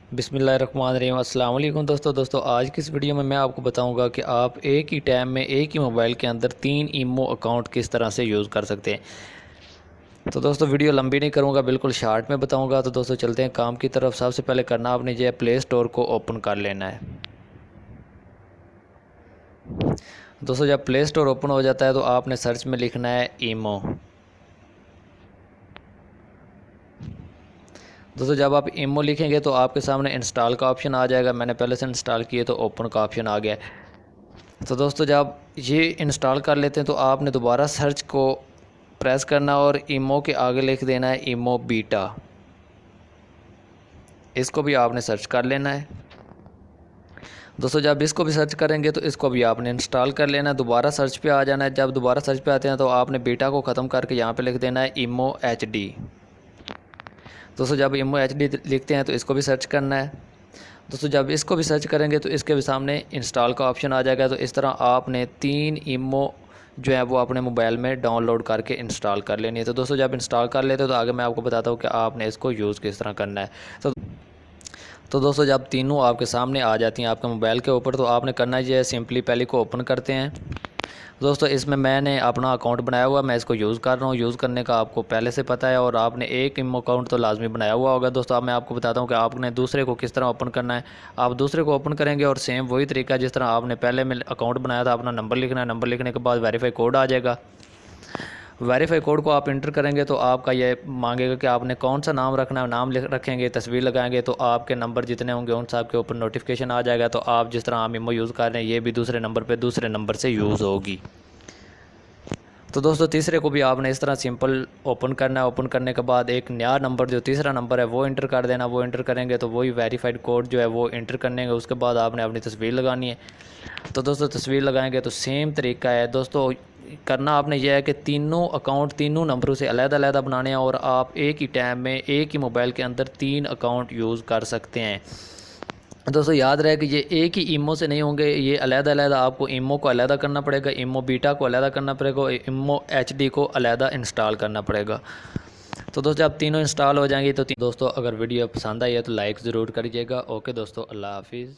बिस्मिल्लाहिर्रहमानिर्रहीम। अस्सलाम वालेकुम दोस्तों आज की इस वीडियो में मैं आपको बताऊंगा कि आप एक ही टाइम में एक ही मोबाइल के अंदर 3 ईमो अकाउंट किस तरह से यूज़ कर सकते हैं। तो दोस्तों वीडियो लंबी नहीं करूंगा, बिल्कुल शॉर्ट में बताऊंगा। तो दोस्तों चलते हैं काम की तरफ। सबसे पहले करना आपने जो है प्ले स्टोर को ओपन कर लेना है। दोस्तों जब प्ले स्टोर ओपन हो जाता है तो आपने सर्च में लिखना है ईमो। दोस्तों जब आप ईमो लिखेंगे तो आपके सामने इंस्टॉल का ऑप्शन आ जाएगा। मैंने पहले से इंस्टॉल किए तो ओपन का ऑप्शन आ गया। तो दोस्तों जब ये इंस्टॉल कर लेते हैं तो आपने दोबारा सर्च को प्रेस करना और ईमो के आगे लिख देना है ईमो बीटा। इसको भी आपने सर्च कर लेना है। दोस्तों जब इसको भी सर्च करेंगे तो इसको भी आपने इंस्टॉल कर लेना है। दोबारा सर्च पे आ जाना है। जब दोबारा सर्च पे आते हैं तो आपने बीटा को ख़त्म करके यहाँ पे लिख देना है ईमो एचडी। दोस्तों जब ईमो एचडी लिखते हैं तो इसको भी सर्च करना है। दोस्तों जब इसको भी सर्च करेंगे तो इसके भी सामने इंस्टॉल का ऑप्शन आ जाएगा। तो इस तरह आपने 3 ईमो जो है वो अपने मोबाइल में डाउनलोड करके इंस्टॉल कर लेनी है। तो दोस्तों जब इंस्टॉल कर लेते हो तो आगे मैं आपको बताता हूँ कि आपने इसको यूज़ किस तरह करना है। तो दोस्तों जब तीनों आपके सामने आ जाती हैं आपके मोबाइल के ऊपर तो आपने करना ये है, सिंपली पहले को ओपन करते हैं। दोस्तों इसमें मैंने अपना अकाउंट बनाया हुआ, मैं इसको यूज़ कर रहा हूँ। यूज़ करने का आपको पहले से पता है और आपने एक ईमो अकाउंट तो लाजमी बनाया हुआ होगा। दोस्तों अब मैं आपको बताता हूँ कि आपने दूसरे को किस तरह ओपन करना है। आप दूसरे को ओपन करेंगे और सेम वही तरीका जिस तरह आपने पहले में अकाउंट बनाया था, अपना नंबर लिखना है। नंबर लिखने के बाद वेरीफाई कोड आ जाएगा। वेरीफाई कोड को आप इंटर करेंगे तो आपका ये मांगेगा कि आपने कौन सा नाम रखना है। नाम रखेंगे, तस्वीर लगाएंगे तो आपके नंबर जितने होंगे उन सब के ऊपर नोटिफिकेशन आ जाएगा। तो आप जिस तरह आप ईमो यूज़ कर रहे हैं ये भी दूसरे नंबर पे दूसरे नंबर से यूज़ होगी। तो दोस्तों तीसरे को भी आपने इस तरह सिंपल ओपन करना है। ओपन करने के बाद एक नया नंबर जो तीसरा नंबर है वो इंटर कर देना। वो इंटर करेंगे तो वही वेरीफाइड कोड जो है वो इंटर करने के उसके बाद आपने अपनी तस्वीर लगानी है। तो दोस्तों तस्वीर लगाएंगे तो सेम तरीका है। दोस्तों करना आपने यह है कि तीनों अकाउंट तीनों नंबरों से अलग-अलग बनाने हैं और आप एक ही टाइम में एक ही मोबाइल के अंदर 3 अकाउंट यूज़ कर सकते हैं। दोस्तों याद रहे कि ये एक ही ईमो से नहीं होंगे, ये अलग-अलग आपको ईमो को अलग करना पड़ेगा, ईमो बीटा को अलग करना पड़ेगा, ईमो एचडी को अलग इंस्टॉल करना पड़ेगा। तो दोस्तों जब तीनों इंस्टॉल हो जाएंगी तो दोस्तों अगर वीडियो पसंद आई है तो लाइक ज़रूर करिएगा। ओके दोस्तों, अल्लाह हाफिज़।